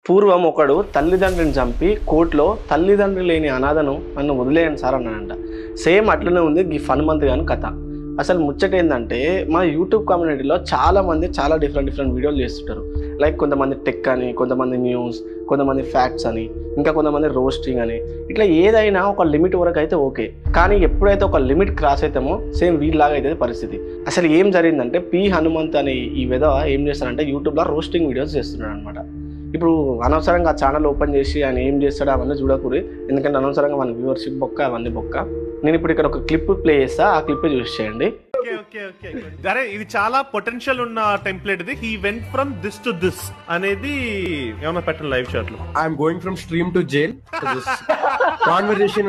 పూర్వం ఒకడు తల్లిదండ్రిని చంపి కోర్టులో తల్లిదండ్రి లేని అనాథను నన్ను వదిలేయండి సార్ అన్నాడంట. సేమ్ అట్లనే ఉంది ఈ హనుమంత్ గాని కథ. అసలు ముచ్చట ఏంటంటే మా యూట్యూబ్ కమ్యూనిటీలో చాలామంది చాలా డిఫరెంట్ వీడియోలు చేస్తుంటారు. లైక్ కొంతమంది టెక్ అని, కొంతమంది న్యూస్, కొంతమంది ఫ్యాక్ట్స్ అని, ఇంకా కొంతమంది రోస్టింగ్ అని, ఇట్లా ఏదైనా ఒక లిమిట్ వరకు అయితే ఓకే. కానీ ఎప్పుడైతే ఒక లిమిట్ క్రాస్ అవుతామో సేమ్ వీళ్ళలాగా అయితే పరిస్థితి. అసలు ఏం జరిగిందంటే పి హనుమంత్ అని ఈ విధవ ఏం చేస్తాడంటే యూట్యూబ్లో రోస్టింగ్ వీడియోస్ చేస్తున్నాడు అనమాట. ఇప్పుడు అనవసరంగా ఆ ఛానల్ ఓపెన్ చేసి ఆయన ఏం చేస్తాడో అవన్నీ చూడకూడదు, ఎందుకంటే అనవసరంగా మన వ్యూవర్షిప్ బొక్క అవన్నీ బొక్క. నేను ఇప్పుడు ఇక్కడ ఒక క్లిప్ ప్లే చేస్తా, ఆ క్లిప్ చూసి చేయండి. అరే ఇది చాలా పొటెన్షియల్ ఉన్న టెంప్లెట్ ఇది. He went from this to this అనేది ఏమన్నా పెట్టండి లైవ్ షాట్ లో. I'm going from stream to jail. Conversation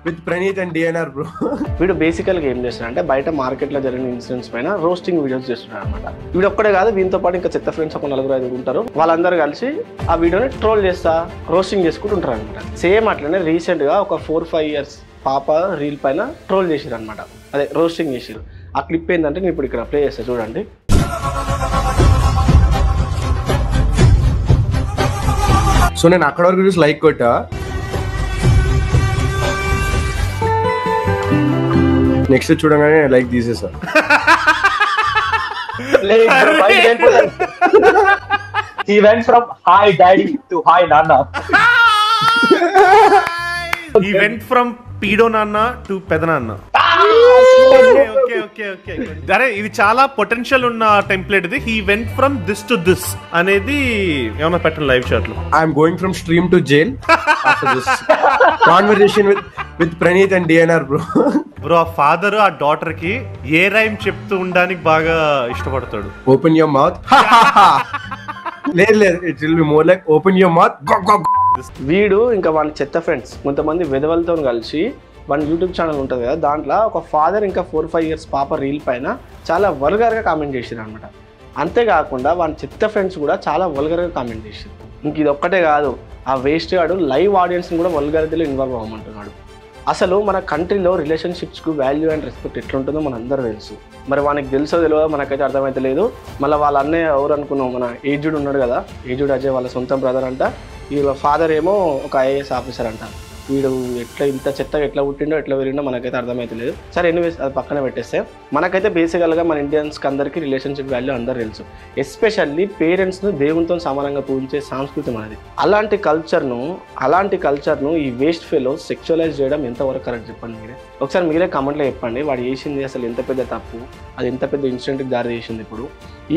with Praneeth and DNR bro. వీడు బేసికల్గా ఏం చేస్తున్నాడు బయట మార్కెట్లో జరిగిన ఇన్సిడెంట్స్ పైన రోస్టింగ్ వీడియోస్ చేస్తున్నాడు అనమాట. వీడు ఒక్కడే కాదు, వీటితో పాటు ఇంకా చెత్త ఫ్రెండ్స్ ఒక 4-5 ఉంటారు. వాళ్ళందరూ కలిసి ఆ వీడియోని ట్రోల్ చేస్తా రోస్టింగ్ చేసుకుంటూ ఉంటారు అనమాట. సేమ్ అట్లనే రీసెంట్గా ఒక 4-5 years పాప రీల్ పైన ట్రోల్ చేసిరు అనమాట, అదే రోస్టింగ్ చేసిరు. ఆ క్లిప్ ఏంటంటే నేను ఇప్పుడు ఇక్కడ ప్లే చేస్తా చూడండి. సో నేను అక్కడ వరకు చూసి లైక్ కొట్టా, నెక్స్ట్ చూడగానే like తీసేసా. He went from hi daddy to hi nana. He went from పీడో నాన్న టు పెదనాన్న. అరే ఇది చాలా పొటెన్షియల్ ఉన్న టెంప్లెట్ ఇది. He went from this to this అనేది ఏమన్నా పెట్టండి లైవ్ షాట్ లో. I'm going from stream to jail. Conversation with Praneeth and DNR bro. Bro ఆ ఫాదర్ ఆ డాటర్ కి ఏ రైమ్ చెప్తూ ఉండడానికి బాగా ఇష్టపడతాడు. Open your mouth. లేదు it will be more like open your mouth. వీడు ఇంకా వాళ్ళ చెత్త ఫ్రెండ్స్ కొంతమంది విధవలతో కలిసి వాళ్ళ యూట్యూబ్ ఛానల్ ఉంటుంది కదా, దాంట్లో ఒక ఫాదర్ ఇంకా 4-5 years పాప రీల్ పైన చాలా వల్గర్గా కామెంట్ చేసారు అనమాట. అంతేకాకుండా వాళ్ళ చెత్త ఫ్రెండ్స్ కూడా చాలా వల్గర్గా కామెంట్ చేశారు. ఇంక ఇది ఒక్కటే కాదు, ఆ వేస్ట్ గాడు లైవ్ ఆడియన్స్ని కూడా వల్గారిటీలో ఇన్వాల్వ్ అవ్వమంటున్నాడు. అసలు మన కంట్రీలో రిలేషన్షిప్స్కు వాల్యూ అండ్ రెస్పెక్ట్ ఎట్లుంటుందో మన అందరూ తెలుసు. మరి వానికి తెలుసో తెలియదో మనకైతే అర్థమైతే లేదు. మళ్ళీ వాళ్ళ అన్నయ్య ఎవరు అనుకున్నాం, మన ఏజుడ్ ఉన్నాడు కదా, ఏజుడ్ అజయ్ వాళ్ళ సొంత బ్రదర్ అంట. వీళ్ళ ఫాదర్ ఏమో ఒక IAS ఆఫీసర్ అంట. వీడు ఎట్లా ఇంత చెత్తగా ఎట్లా పుట్టిండో ఎట్లా వెళ్ళిండో మనకైతే అర్థమైతే లేదు. సరే ఎనీవేస్ అది పక్కన పెట్టేస్తే మనకైతే బేసికల్గా మన ఇండియన్స్కి అందరికీ రిలేషన్షిప్ వాల్యూ అందరూ తెలుసు. ఎస్పెషల్లీ పేరెంట్స్ను దేవునితో సమానంగా పూజించే సంస్కృతి మనది. అలాంటి కల్చర్ను ఈ వేస్ట్ ఫెలో సెక్షువలైజ్ చేయడం ఎంతవరకు కరెక్ట్ చెప్పండి మీరే. ఒకసారి మీరే కామెంట్లో చెప్పండి. వాడు చేసింది అసలు ఎంత పెద్ద తప్పు, అది ఎంత పెద్ద ఇన్సిడెంట్కి దారి చేసింది. ఇప్పుడు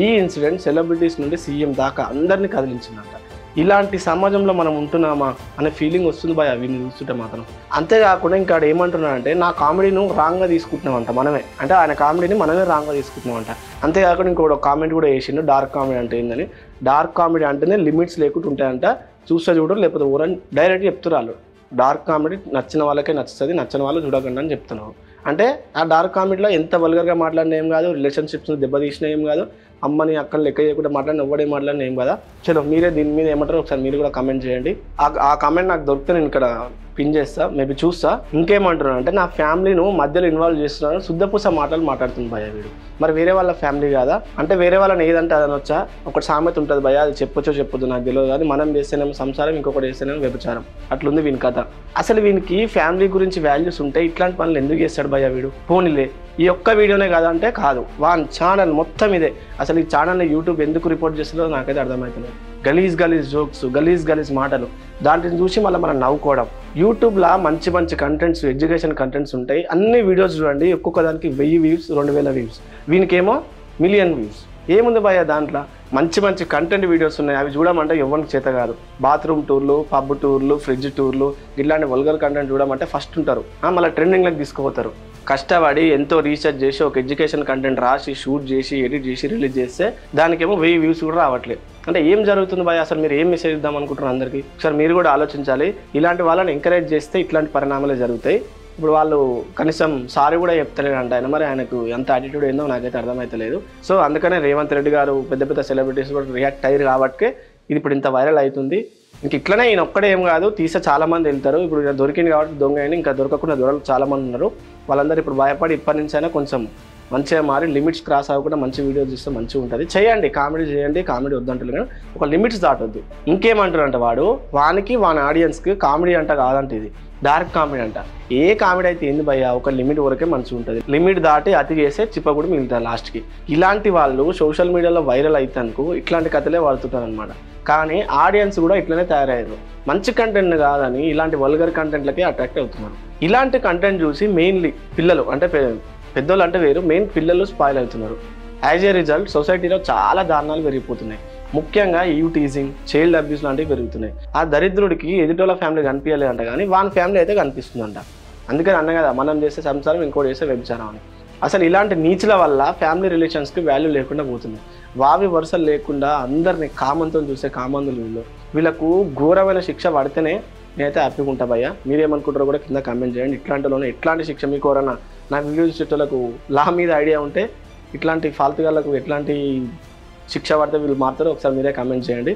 ఈ ఇన్సిడెంట్ సెలబ్రిటీస్ నుండి CM దాకా అందరినీ కదిలించిందంట. ఇలాంటి సమాజంలో మనం ఉంటున్నామా అనే ఫీలింగ్ వస్తుంది భయ వీడిని చూస్తుంటే మాత్రం. అంతేకాకుండా ఇంకా ఏమంటున్నాడంటే నా కామెడీను రాంగ్గా తీసుకుంటున్నామంట మనమే, అంటే ఆయన కామెడీని మనమే రాంగ్గా తీసుకుంటున్నామంట. అంతేకాకుండా ఇంకొక కామెంట్ కూడా వేసిండు, డార్క్ కామెడీ అంటే ఏందని. డార్క్ కామెడీ అంటేనే లిమిట్స్ లేకుండా ఉంటాయంట, చూస్తే చూడరు లేకపోతే ఊరని డైరెక్ట్ చెప్తున్నారు. డార్క్ కామెడీ నచ్చిన వాళ్ళకే నచ్చుతుంది, నచ్చిన వాళ్ళు చూడకండి అని చెప్తున్నావు. అంటే ఆ డార్క్ కామెడీలో ఎంత వల్గర్గా మాట్లాడిన ఏం కాదు, రిలేషన్షిప్స్ని దెబ్బతీసిన ఏం కాదు, అమ్మని అక్కని లెక్క చేయకుండా మాట్లాడిన ఎవ్వడే మాట్లాడిన ఏం కదా. చలో మీరే దీని మీద ఏమంటారో ఒకసారి మీరు కూడా కామెంట్ చేయండి. ఆ కామెంట్ నాకు దొరికితే నేను ఇక్కడ పిన్ చేస్తా, మేబీ చూస్తా. ఇంకేమంటున్నాను అంటే నా ఫ్యామిలీను మధ్యలో ఇన్వాల్వ్ చేస్తున్నాను, శుద్ధపూస మాట్లాడుతుంది భయ వీడు. మరి వేరే వాళ్ళ ఫ్యామిలీ కాదా అంటే వేరే వాళ్ళని ఏదంటే అదని వచ్చా ఒకటి సామెత ఉంటుంది భయ, అది చెప్పొచ్చో చెప్పొద్దు నాకు తెలియదు. అది మనం చేస్తేనేమో సంసారం, ఇంకొకటి చేస్తేనేమో వ్యభిచారం, అట్లుంది వీని కథ. అసలు వీనికి ఫ్యామిలీ గురించి వాల్యూస్ ఉంటే ఇట్లాంటి పనులు ఎందుకు చేస్తాడు భయ వీడు. పోనీలే ఈ ఒక్క వీడియోనే కాదంటే కాదు, వాన్ ఛానల్ మొత్తం ఇదే. అసలు ఈ ఛానల్ని యూట్యూబ్ ఎందుకు రిపోర్ట్ చేస్తుందో నాకైతే అర్థమవుతుంది. గలీజ్ జోక్స్, గలీజ్ మాటలు, దాంట్లో చూసి మళ్ళీ మనం నవ్వుకోవడం. యూట్యూబ్లో మంచి కంటెంట్స్, ఎడ్యుకేషన్ కంటెంట్స్ ఉంటాయి. అన్ని వీడియోస్ చూడండి, ఒక్కొక్క దానికి 1000 views 2000 views, వీనికేమో 1,000,000 views. ఏముంది భయ్య దాంట్లో మంచి కంటెంట్ వీడియోస్ ఉన్నాయి, అవి చూడమంటే ఎవరికి చేత కాదు. బాత్రూమ్ టూర్లు, పబ్ టూర్లు, ఫ్రిడ్జ్ టూర్లు, ఇట్లాంటి వల్గర్ కంటెంట్ చూడమంటే ఫస్ట్ ఉంటారు, మళ్ళీ ట్రెండింగ్లోకి తీసుకుపోతారు. కష్టపడి ఎంతో రీసెర్చ్ చేసి ఒక ఎడ్యుకేషన్ కంటెంట్ రాసి షూట్ చేసి ఎడిట్ చేసి రిలీజ్ చేస్తే దానికేమో 1000 views కూడా రావట్లేదు. అంటే ఏం జరుగుతుంది భయ, అసలు మీరు ఏం మెసేజ్ ఇద్దాం అనుకుంటున్నారు అందరికీ? ఒకసారి మీరు కూడా ఆలోచించాలి. ఇలాంటి వాళ్ళని ఎంకరేజ్ చేస్తే ఇట్లాంటి పరిణామాలే జరుగుతాయి. ఇప్పుడు వాళ్ళు కనీసం సారీ కూడా చెప్తలేడంట ఆయన, మరి ఆయనకు ఎంత యాటిట్యూడ్ ఏందో నాకైతే అర్థమైతలేదు. సో అందుకనే రేవంత్ రెడ్డి గారు పెద్ద సెలబ్రిటీస్ కూడా రియాక్ట్ అయ్యారు కాబట్టి ఇది ఇప్పుడు ఇంత వైరల్ అవుతుంది. ఇంక ఇట్లనే ఈయన ఒక్కడే ఏం కాదు, తీసే చాలా మంది వెళ్తారు. ఇప్పుడు దొరికింది కాబట్టి దొంగ అయినా ఇంకా దొరకకుండా దొరలు చాలా మంది ఉన్నారు. వాళ్ళందరూ ఇప్పుడు భయపడి ఇప్పటి నుంచి అయినా కొంచెం మంచిగా మారి లిమిట్స్ క్రాస్ అవ్వకుండా మంచి వీడియోస్ తీస్తే మంచిగా ఉంటుంది. చేయండి, కామెడీ చేయండి, కామెడీ వద్దంటారు కానీ ఒక లిమిట్స్ దాటొద్దు. ఇంకేమంటారంట వానికి వాని ఆడియన్స్కి కామెడీ అంట కాదంట, ఇది డార్క్ కామెడీ అంట. ఏ కామెడీ అయితే ఏంది భయ్యా, ఒక లిమిట్ వరకే మంచిగా ఉంటుంది. లిమిట్ దాటి అతి చేస్తే చిప్ప కూడా మిగులుతారు లాస్ట్కి. ఇలాంటి వాళ్ళు సోషల్ మీడియాలో వైరల్ అయితే అనుకో ఇట్లాంటి కథలే వాడుతుంటారు అనమాట. కానీ ఆడియన్స్ కూడా ఇట్లనే తయారయ్యారు. మంచి కంటెంట్ కాదని ఇలాంటి వల్గర్ కంటెంట్లకి అట్రాక్ట్ అవుతున్నారు. ఇలాంటి కంటెంట్ చూసి మెయిన్లీ పిల్లలు అంటే పెద్దోళ్ళు అంటే వేరు, మెయిన్ పిల్లలు స్పాయిల్ అవుతున్నారు. యాజ్ ఏ రిజల్ట్ సొసైటీలో చాలా దారుణాలు పెరిగిపోతున్నాయి. ముఖ్యంగా టీజింగ్, చైల్డ్ అబ్యూస్ లాంటివి పెరుగుతున్నాయి. ఆ దరిద్రుడికి ఎదుటోళ్ళ ఫ్యామిలీ కనిపించలేదంట కానీ వాని ఫ్యామిలీ అయితే కనిపిస్తుందంట. అందుకని అన్న కదా, మనం చేసే సంసారం ఇంకోటి చేసే వ్యభిచారం అని. అసలు ఇలాంటి నీచుల వల్ల ఫ్యామిలీ రిలేషన్స్కి వాల్యూ లేకుండా పోతుంది. వావి వరుసలు లేకుండా అందరినీ కామంతో చూసే కామందులు వీళ్ళకు ఘోరమైన శిక్ష పడితేనే నేనైతే హ్యాపీగా ఉంటా భయ్యా. మీరేమనుకుంటారో కూడా కింద కామెంట్ చేయండి. ఇట్లాంటిలోనే ఎట్లాంటి శిక్ష మీకు ఎవరన్నా నా వీడియో చూసేటోళ్ళకు లా మీద ఐడియా ఉంటే ఇట్లాంటి ఫాల్తుగాళ్ళకు ఎట్లాంటి శిక్ష పడితే వీళ్ళు మాత్రం ఒకసారి మీరే కామెంట్ చేయండి.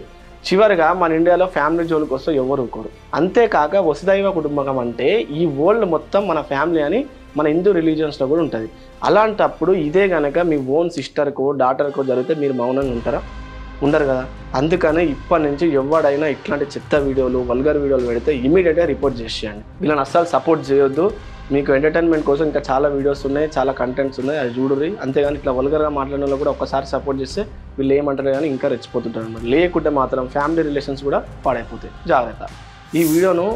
చివరిగా మన ఇండియాలో ఫ్యామిలీ జోలికి వస్తే ఎవరు ఊరుకోరు. అంతేకాక వసుదైవ కుటుంబకం అంటే ఈ వరల్డ్ మొత్తం మన ఫ్యామిలీ అని మన హిందూ రిలీజియన్స్లో కూడా ఉంటుంది. అలాంటప్పుడు ఇదే కనుక మీ ఓన్ సిస్టర్కో డాటర్కో జరిగితే మీరు మౌనంగా ఉంటారా? ఉండరు కదా. అందుకనే ఇప్పటి నుంచి ఎవడైనా ఇట్లాంటి చెత్త వీడియోలు, వల్గర్ వీడియోలు పెడితే ఇమీడియట్గా రిపోర్ట్ చేసేయండి. వీళ్ళని అస్సలు సపోర్ట్ చేయొద్దు. మీకు ఎంటర్టైన్మెంట్ కోసం ఇంకా చాలా వీడియోస్ ఉన్నాయి, చాలా కంటెంట్స్ ఉన్నాయి, అది చూడుర్రి. అంతేగాని ఇట్లా వల్గర్గా మాట్లాడిన వాళ్ళు కూడా ఒక్కసారి సపోర్ట్ చేస్తే వీళ్ళు ఏమంటారు కానీ ఇంకా రెచ్చిపోతుంటారు అనమాట. లేకుంటే మాత్రం ఫ్యామిలీ రిలేషన్స్ కూడా పాడైపోతాయి. జాగ్రత్త. ఈ వీడియోను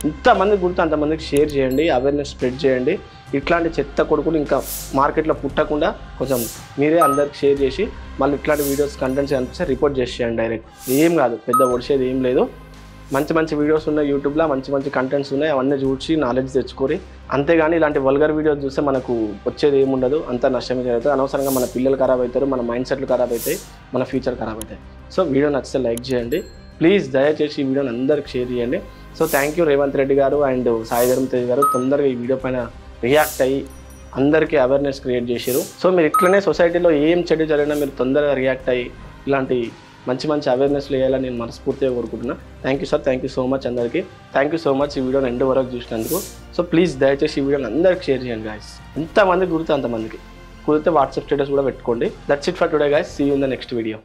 ఇంతమందికి గుర్తు అంతమందికి షేర్ చేయండి, అవేర్నెస్ స్ప్రెడ్ చేయండి. ఇట్లాంటి చెత్త కొడుకులు ఇంకా మార్కెట్లో పుట్టకుండా కొంచెం మీరే అందరికి షేర్ చేసి మళ్ళీ ఇట్లాంటి వీడియోస్ కంటెంట్స్ కనిపిస్తే రిపోర్ట్ చేసేయండి డైరెక్ట్. ఏం కాదు, పెద్ద ఒడిసేది ఏం లేదు. మంచి మంచి వీడియోస్ ఉన్నాయి యూట్యూబ్లో, మంచి మంచి కంటెంట్స్ ఉన్నాయి, అవన్నీ చూసి నాలెడ్జ్ తెచ్చుకోరి. అంతేగాని ఇలాంటి వల్గర్ వీడియోస్ చూస్తే మనకు వచ్చేది ఏముండదు, అంతా నష్టమే జరుగుతుంది. అనవసరంగా మన పిల్లలు ఖరాబ్ అవుతారు, మన మైండ్ సెట్లు ఖరాబ్ అవుతాయి, మన ఫ్యూచర్ ఖరాబ్ అవుతాయి. సో వీడియో నచ్చితే లైక్ చేయండి ప్లీజ్, దయచేసి ఈ వీడియోని అందరికి షేర్ చేయండి. So thank you Revanth Reddy గారు అండ్ సాయి ధర్మ తేజ్ గారు, తొందరగా ఈ వీడియో పైన రియాక్ట్ అయ్యి అందరికీ అవేర్నెస్ క్రియేట్ చేశారు. సో మీరు ఇట్లనే సొసైటీలో ఏం చెడు జరిగినా మీరు తొందరగా రియాక్ట్ అయ్యి ఇలాంటి మంచి మంచి అవేర్నెస్లు వేయాలని నేను మనస్ఫూర్తిగా కోరుకుంటున్నా. Thank you sir, thank you so much అందరికీ. థ్యాంక్ యూ సో మచ్ ఈ వీడియోని ఎండ్ వరకు చూసినందుకు. సో ప్లీజ్ దయచేసి ఈ వీడియోని అందరికి షేర్ చేయండి గాయస్. ఎంతమందికి కుదిరితే అంతమందికి. కుదిరితే వాట్సాప్ స్టేటస్ కూడా పెట్టుకోండి. That's it for today guys. See you in the next video.